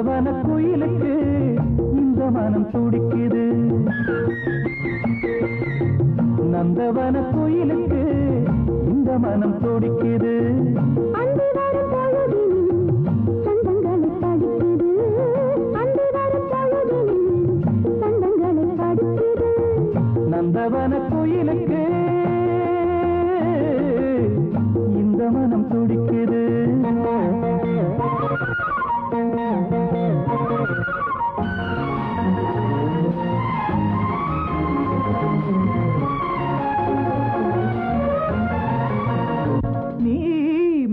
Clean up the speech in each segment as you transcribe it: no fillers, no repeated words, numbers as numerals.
நந்தவன குயிலுக்கு இந்த மனம் துடிக்குது. நந்தவன குயிலுக்கு இந்த மனம் துடிக்குது. நந்தவன குயிலுக்கு இந்த மனம் துடிக்குது. நீ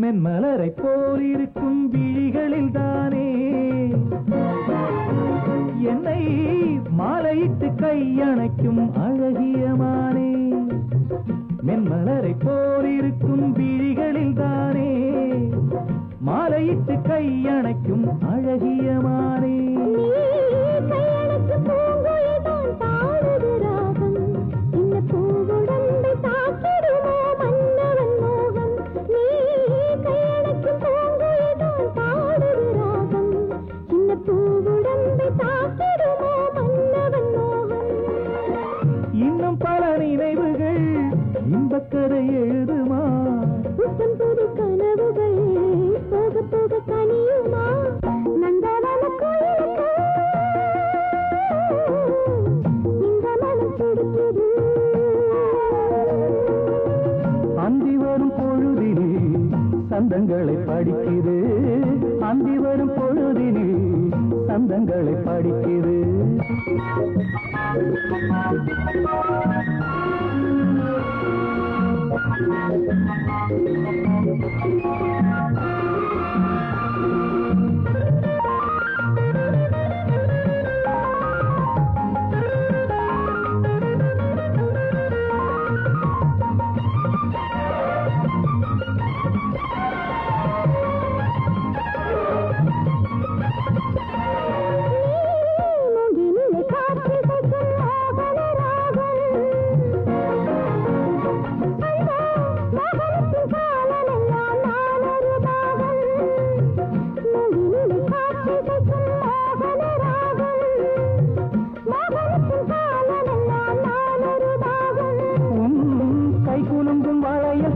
மென்மலரை போல் இருக்கும் விழிகளில் தானே என்னை மாலையிட்டு கையணைக்கும் அழகியமானே. மென்மலரை போல் இருக்கும் விழிகளில் தானே மாலையிட்டு கையணைக்கும் அழகியமானே. இன்னும் பல நினைவுகள் இன்பக்கரை எழுதுமா? புது கனவுகள் போக போக கனியுமா? நந்தவன குயிலுக்கு இந்த மனம் துடிக்குது. அந்தி வரும் பொழுதிலே சந்தங்களை படிக்குது. அந்தி வரும் பொழுதிலே சந்தங்களை படிக்குது.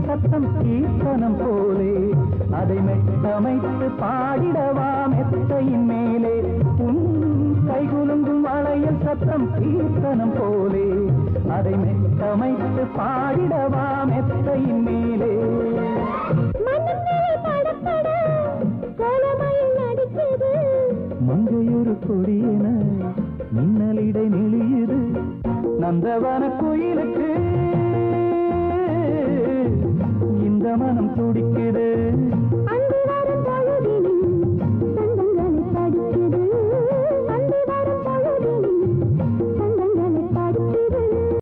சத்தம் கீர்த்தனம் போலே அதை மெட்டமைத்து பாடிடவா மெத்தையின் மேலே. உன் கைகுலுங்கும் வளையல் சத்தம் கீர்த்தனம் போலே அதை மெட்டமைத்து பாடிடவா மெத்தையின் மேலே. மங்கையொரு கொடியென மின்னலிடை நெளியுது. நந்தவன குயிலுக்கு இந்த மனம் துடிக்குது.